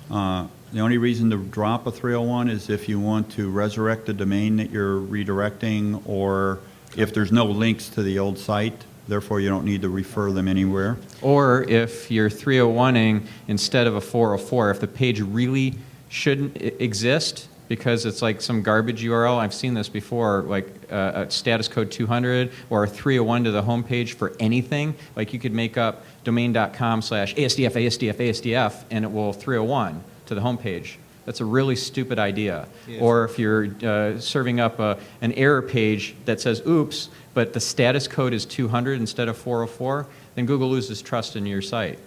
The only reason to drop a 301 is if you want to resurrect the domain that you're redirecting, or if there's no links to the old site, therefore you don't need to refer them anywhere. Or if you're 301ing instead of a 404, if the page really shouldn't exist because it's like some garbage URL. I've seen this before, like a status code 200 or a 301 to the home page for anything. Like you could make up domain.com/ASDF, ASDF, ASDF, and it will 301 to the home page. That's a really stupid idea. Yes. Or if you're serving up an error page that says, oops, but the status code is 200 instead of 404, then Google loses trust in your site.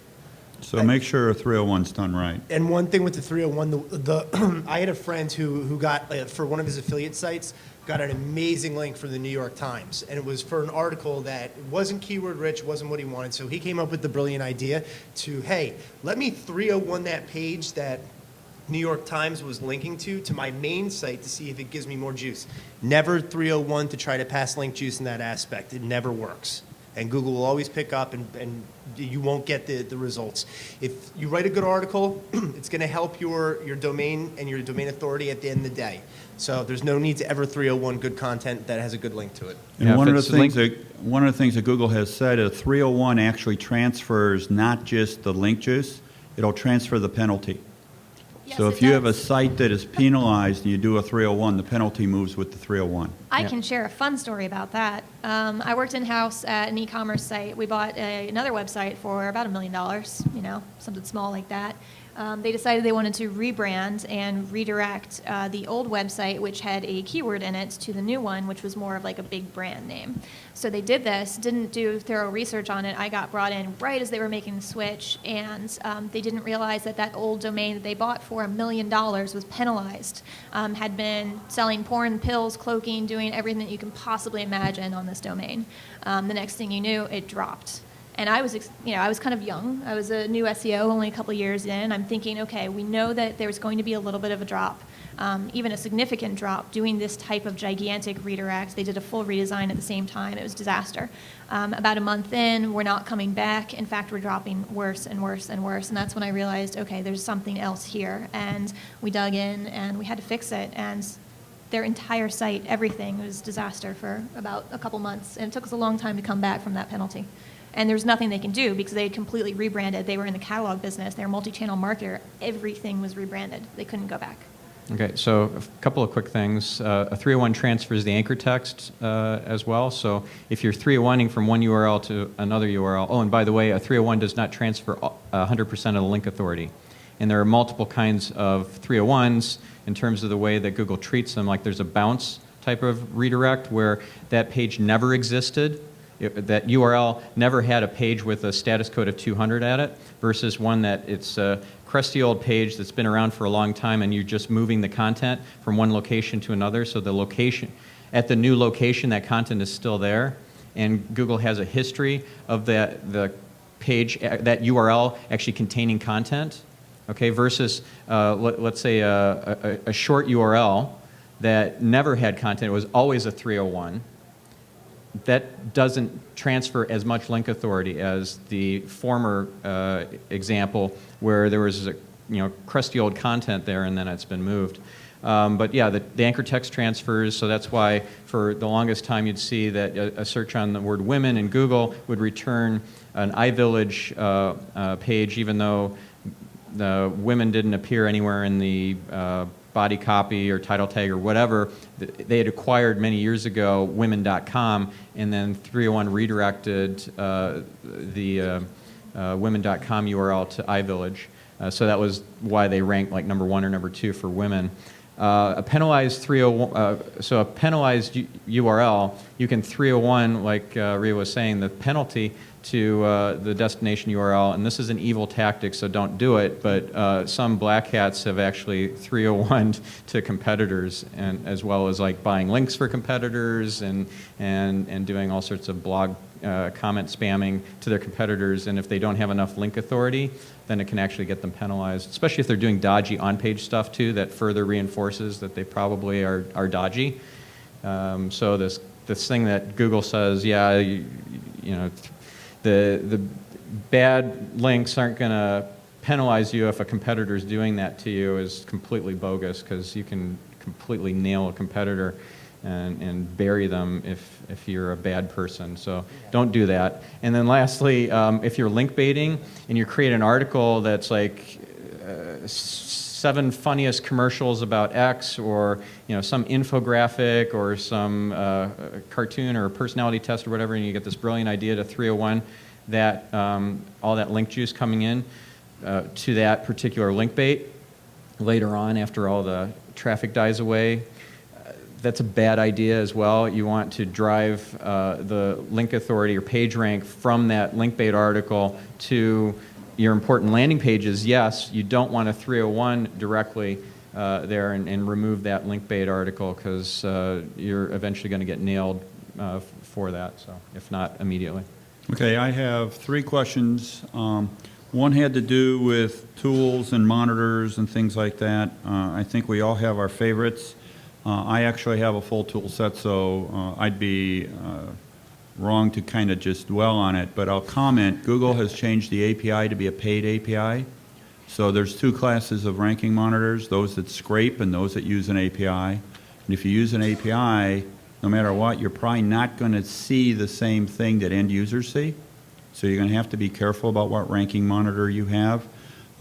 So make sure a 301's done right. And one thing with the 301, I had a friend who got, for one of his affiliate sites, got an amazing link from the New York Times. And it was for an article that wasn't keyword rich, wasn't what he wanted. So he came up with the brilliant idea to, hey, let me 301 that page that New York Times was linking to my main site to see if it gives me more juice. Never 301 to try to pass link juice in that aspect. It never works. And Google will always pick up, and you won't get the results. If you write a good article, it's going to help your domain and your domain authority at the end of the day. So there's no need to ever 301 good content that has a good link to it. And yeah, one of the things that Google has said, a 301 actually transfers not just the link juice, it'll transfer the penalty. Yes, So it if you have a does. site that is penalized and you do a 301, the penalty moves with the 301. I can share a fun story about that. I worked in-house at an e-commerce site. We bought another website for about $1 million, something small like that. They decided they wanted to rebrand and redirect the old website, which had a keyword in it, to the new one, which was more of like a big brand name. So they did this, didn't do thorough research on it. I got brought in right as they were making the switch, and they didn't realize that that old domain that they bought for $1 million was penalized, had been selling porn, pills, cloaking, doing everything that you can possibly imagine on this domain. The next thing you knew, it dropped. And I was, I was kind of young. I was a new SEO, only a couple of years in. I'm thinking, okay, we know that there's going to be a little bit of a drop, even a significant drop, doing this type of gigantic redirect. They did a full redesign at the same time. It was a disaster. About a month in, we're not coming back. In fact, we're dropping worse and worse and worse. And that's when I realized, okay, there's something else here. And we dug in, and we had to fix it. And their entire site, everything, was a disaster for about a couple months. And it took us a long time to come back from that penalty. And there's nothing they can do because they had completely rebranded. They were in the catalog business. They're a multi-channel marketer. Everything was rebranded. They couldn't go back. Okay, so a couple of quick things. A 301 transfers the anchor text as well. So if you're 301ing from one URL to another URL, oh, and by the way, a 301 does not transfer 100% of the link authority. And there are multiple kinds of 301s in terms of the way that Google treats them. Like there's a bounce type of redirect where that page never existed. That URL never had a page with a status code of 200 at it, versus one that it's a crusty old page that's been around for a long time and you're just moving the content from one location to another. So the location, at the new location, that content is still there. And Google has a history of the page, that URL actually containing content, okay, versus let's say a short URL that never had content. It was always a 301. That doesn't transfer as much link authority as the former example where there was crusty old content there and then it's been moved. But yeah, the anchor text transfers, so that's why for the longest time you'd see that a search on the word women in Google would return an iVillage page even though the women didn't appear anywhere in the body copy or title tag or whatever. They had acquired many years ago women.com, and then 301 redirected the women.com URL to iVillage. So that was why they ranked like number 1 or number 2 for women. A penalized 301, so a penalized URL, you can 301, like Rhea was saying, the penalty to the destination URL, and this is an evil tactic, so don't do it, but some black hats have actually 301'd to competitors, and as well as like buying links for competitors and doing all sorts of blog comment spamming to their competitors, and if they don't have enough link authority, then it can actually get them penalized, especially if they're doing dodgy on-page stuff too, that further reinforces that they probably are dodgy. So this thing that Google says, yeah, the bad links aren't going to penalize you if a competitor is doing that to you is completely bogus, because you can completely nail a competitor and bury them if you're a bad person. So don't do that. And then lastly, if you're link baiting and you create an article that's like 7 funniest commercials about X, or some infographic or some cartoon or personality test or whatever, and you get this brilliant idea to 301 that all that link juice coming in to that particular link bait later on after all the traffic dies away. That's a bad idea as well. You want to drive the link authority or page rank from that link bait article to your important landing pages. Yes, you don't want a 301 directly there and remove that link bait article, because you're eventually going to get nailed for that, so if not immediately. Okay, I have 3 questions. One had to do with tools and monitors and things like that. I think we all have our favorites. I actually have a full tool set, so I'd be wrong to kind of just dwell on it, but I'll comment. Google has changed the API to be a paid API. So there's 2 classes of ranking monitors, those that scrape and those that use an API. And if you use an API, no matter what, you're probably not going to see the same thing that end users see. So you're going to have to be careful about what ranking monitor you have.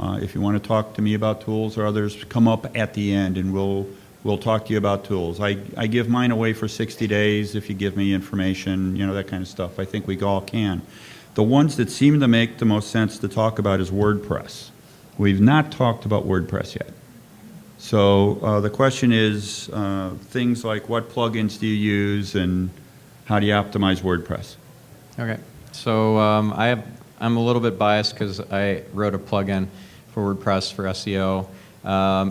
If you want to talk to me about tools or others, come up at the end and we'll talk to you about tools. I give mine away for 60 days if you give me information, you know, that kind of stuff. I think we all can. The ones that seem to make the most sense to talk about is WordPress. We've not talked about WordPress yet. So the question is things like what plugins do you use and how do you optimize WordPress? Okay, so I'm a little bit biased because I wrote a plugin for WordPress for SEO.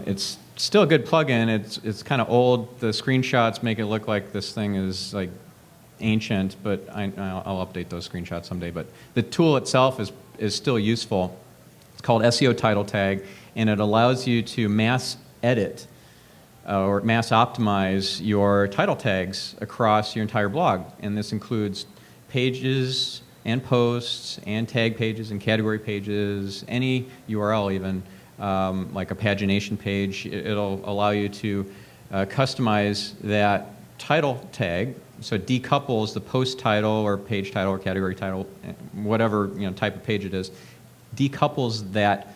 It's still a good plugin. It's kind of old. The screenshots make it look like this thing is like ancient, but I'll update those screenshots someday. But the tool itself is still useful. It's called SEO title tag, and it allows you to mass edit or mass optimize your title tags across your entire blog. And this includes pages and posts and tag pages and category pages, any URL even, like a pagination page. It'll allow you to customize that title tag, so it decouples the post title or page title or category title, whatever type of page it is, decouples that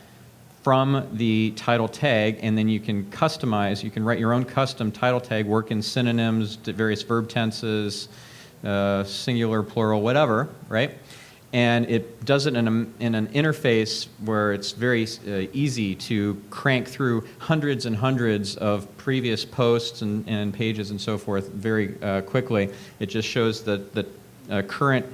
from the title tag, and then you can customize, you can write your own custom title tag, work in synonyms, various verb tenses, singular, plural, whatever, right? And it does it in an interface where it's very easy to crank through hundreds and hundreds of previous posts and pages and so forth very quickly. It just shows the current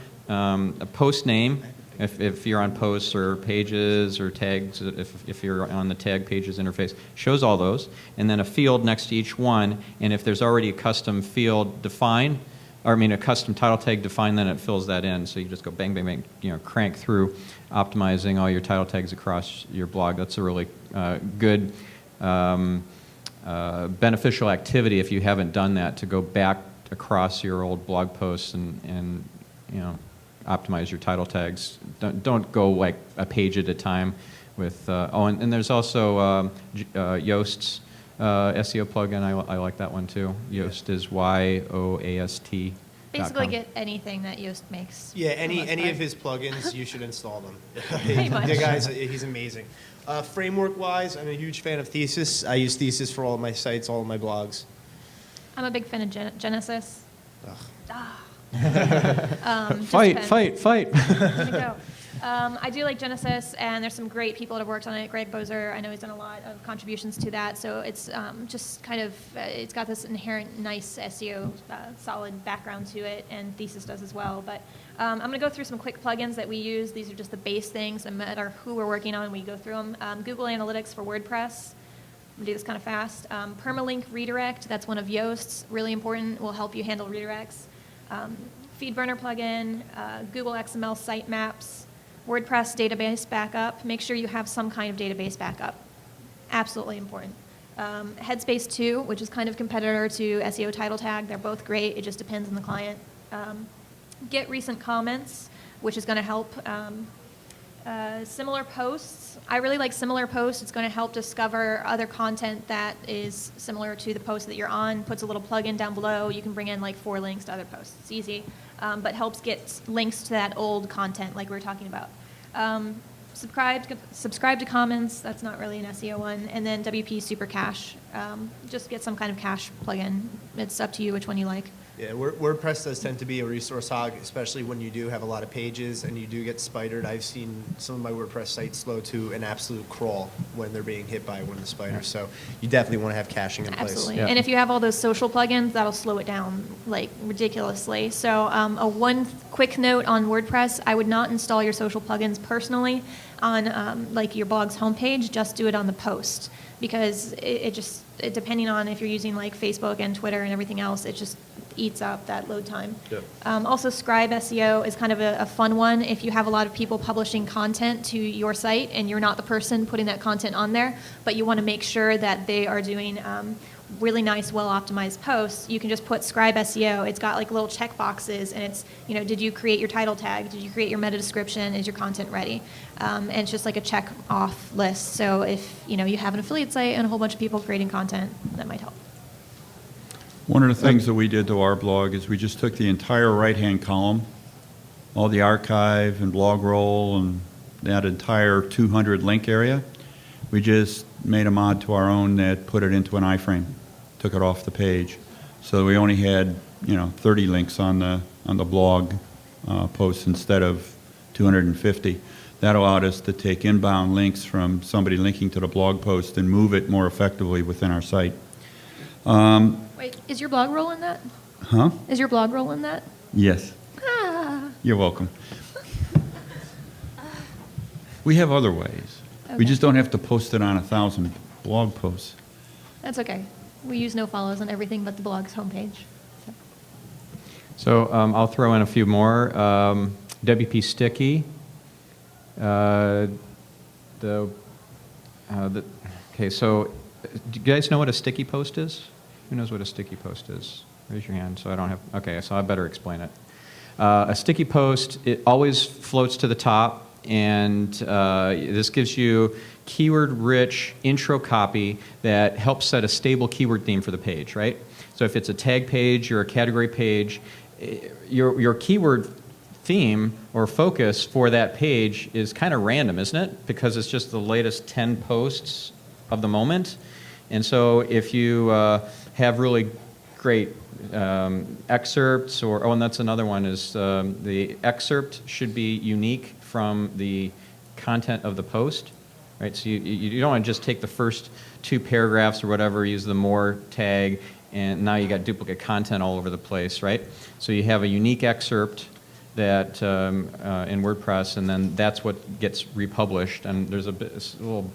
post name, if you're on posts or pages or tags, if you're on the tag pages interface, shows all those, and then a field next to each one, and if there's already a custom field defined, or I mean a custom title tag defined, then it fills that in. So you just go bang, bang, bang, crank through optimizing all your title tags across your blog. That's a really good beneficial activity if you haven't done that, to go back across your old blog posts and optimize your title tags. Don't go like a page at a time with, and there's also Yoast's SEO plugin. I like that one too. Yoast is YOAST. Basically get anything that Yoast makes. Yeah, any of his plugins, you should install them. Pretty much. The guy's, he's amazing. Framework-wise, I'm a huge fan of Thesis. I use Thesis for all of my sites, all of my blogs. I'm a big fan of Genesis. Fight! There you go. I do like Genesis, and there's some great people that have worked on it. Greg Bozer, I know he's done a lot of contributions to that, so it's just kind of, it's got this inherent nice SEO solid background to it, and Thesis does as well. But I'm going to go through some quick plugins that we use. These are just the base things, no matter who we're working on, we go through them. Google Analytics for WordPress. I'm going to do this kind of fast. Permalink Redirect, that's one of Yoast's, really important, will help you handle redirects. FeedBurner plugin, Google XML sitemaps, WordPress database backup. Make sure you have some kind of database backup. Absolutely important. Headspace 2, which is kind of competitor to SEO title tag. They're both great. It just depends on the client. Get recent comments, which is going to help. Similar posts. I really like similar posts. It's going to help discover other content that is similar to the post that you're on. Puts a little plugin down below. You can bring in like 4 links to other posts. It's easy, but helps get links to that old content like we were talking about. Subscribe to comments. That's not really an SEO one. And then WP Super Cache. Just get some kind of cache plugin. It's up to you which one you like. Yeah, WordPress does tend to be a resource hog, especially when you do have a lot of pages and you do get spidered. I've seen some of my WordPress sites slow to an absolute crawl when they're being hit by one of the spiders. So you definitely want to have caching in place. Absolutely. Yeah. And if you have all those social plugins, that'll slow it down like ridiculously. So one quick note on WordPress, I would not install your social plugins personally on like your blog's homepage. Just do it on the post, because it depending on if you're using like Facebook and Twitter and everything else, it just eats up that load time. Yep. Also, Scribe SEO is kind of a fun one if you have a lot of people publishing content to your site and you're not the person putting that content on there, but you want to make sure that they are doing really nice, well-optimized posts. You can just put Scribe SEO. It's got like little check boxes, and it's, did you create your title tag? Did you create your meta description? Is your content ready? And it's just like a check off list. So if you have an affiliate site and a whole bunch of people creating content, that might help. One of the things that we did to our blog is we just took the entire right-hand column, all the archive and blog roll and that entire 200 link area, We just made a mod to our own that put it into an iframe, took it off the page. So we only had, 30 links on the blog posts instead of 250. That allowed us to take inbound links from somebody linking to the blog post and move it more effectively within our site. Wait, is your blog role in that? Huh? Is your blog role in that? Yes. You're welcome. We have other ways. We Okay. just don't have to post it on 1,000 blog posts. That's okay. We use no follows on everything but the blog's homepage. So. So I'll throw in a few more. WP Sticky. Okay, so do you guys know what a sticky post is? Who knows what a sticky post is? Raise your hand so I don't have, okay, so I better explain it. A sticky post, it always floats to the top, and this gives you keyword-rich intro copy that helps set a stable keyword theme for the page, right? So if it's a tag page or a category page, your keyword theme or focus for that page is kind of random, isn't it? Because it's just the latest 10 posts of the moment. And so if you have really great excerpts, and that's another one, is the excerpt should be unique from the content of the post, right? So you don't want to just take the first 2 paragraphs or whatever, use the more tag, and now you got duplicate content all over the place, right? So you have a unique excerpt that in WordPress, and then that's what gets republished. And there's a little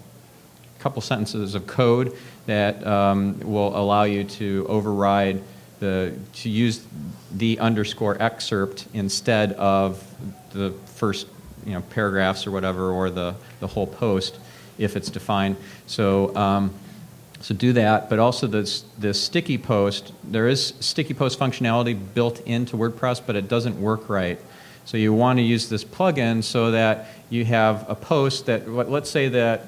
couple sentences of code that will allow you to override to use the underscore excerpt instead of the first paragraphs or whatever, or the whole post if it's defined. So so do that, but also this sticky post, there is sticky post functionality built into WordPress, but it doesn't work right. So you want to use this plugin so that you have a post that, let's say that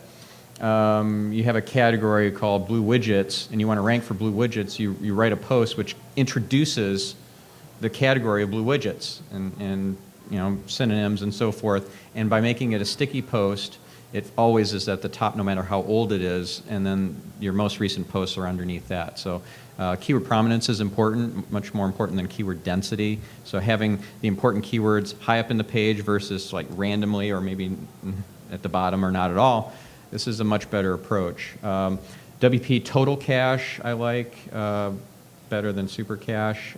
you have a category called blue widgets, and you want to rank for blue widgets. You write a post which introduces the category of blue widgets and synonyms and so forth. And by making it a sticky post, it always is at the top no matter how old it is, and then your most recent posts are underneath that. So keyword prominence is important, much more important than keyword density. So having the important keywords high up in the page versus like randomly or maybe at the bottom or not at all, this is a much better approach. WP Total Cache I like better than Super Cache.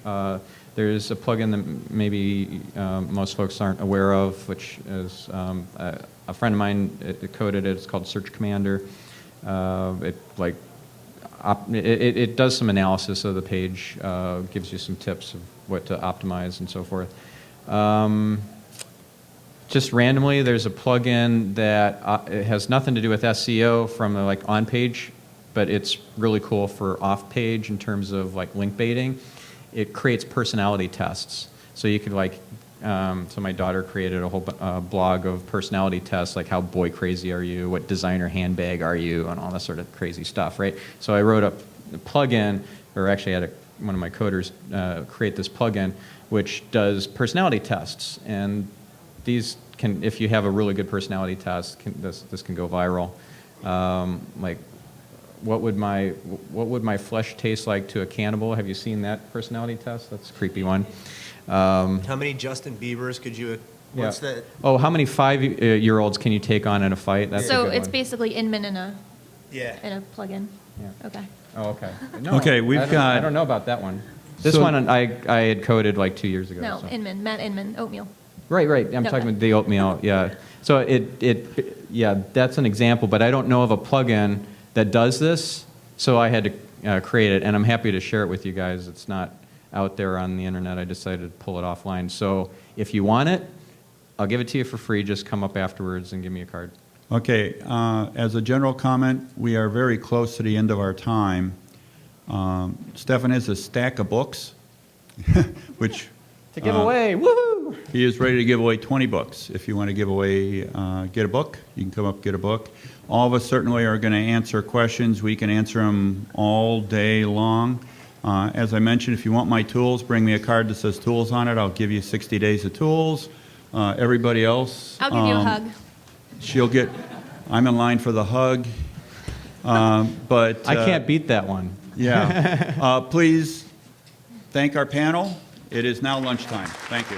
There's a plugin that maybe most folks aren't aware of, which is a friend of mine coded it. It's called Search Commander. It does some analysis of the page, gives you some tips of what to optimize and so forth. Just randomly, there's a plugin that it has nothing to do with SEO from like on page, but it's really cool for off page in terms of like link baiting. It creates personality tests. So you could so my daughter created a whole blog of personality tests, like how boy crazy are you, what designer handbag are you, and all that sort of crazy stuff, right? So I wrote a plugin, or actually had one of my coders create this plugin, which does personality tests. And these can, if you have a really good personality test, this can go viral. Like, what would my flesh taste like to a cannibal? Have you seen that personality test? That's a creepy one. How many Justin Biebers could you? What's that? Oh, how many 5-year-olds can you take on in a fight? That's So a good it's one. basically Inman in a plugin. Yeah. Okay. Oh, okay. No, Okay, I don't know about that one. This So- one I had coded like 2 years ago. No, so. Inman, Matt Inman, oatmeal. Right. I'm Okay. talking about the oatmeal. Yeah. So that's an example, but I don't know of a plugin that does this. So I had to create it, and I'm happy to share it with you guys. It's not out there on the internet. I decided to pull it offline. So if you want it, I'll give it to you for free. Just come up afterwards and give me a card. Okay, as a general comment, we are very close to the end of our time. Stefan has a stack of books, which To give away, woohoo! he is ready to give away 20 books. If you want to give away, get a book, you can come up get a book. All of us certainly are going to answer questions. We can answer them all day long. As I mentioned, if you want my tools, bring me a card that says tools on it. I'll give you 60 days of tools. Everybody else, I'll give you a hug. I'm in line for the hug. But I can't beat that one. Yeah. Please thank our panel. It is now lunchtime. Thank you.